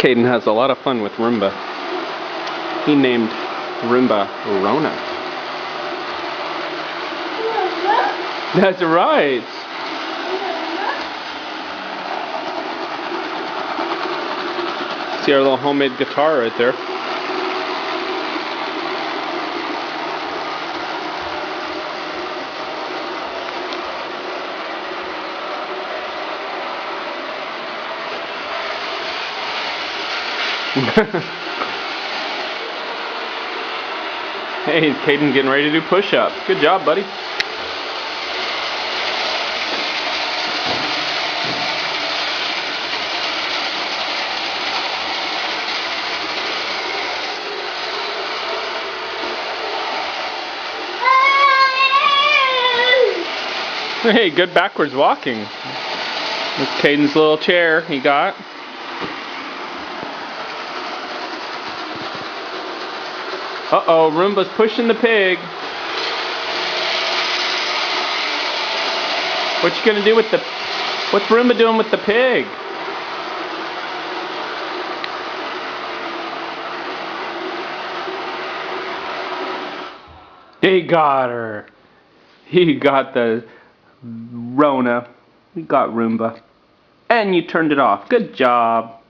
Caden has a lot of fun with Roomba. He named Roomba Rona. That's right. See our little homemade guitar right there. Hey, Caden getting ready to do push-ups. Good job, buddy. Hey, good backwards walking. That's Caden's little chair he got. Uh-oh, Roomba's pushing the pig. What you gonna do with the... What's Roomba doing with the pig? He got her. He got the Rona. He got Roomba. And you turned it off. Good job.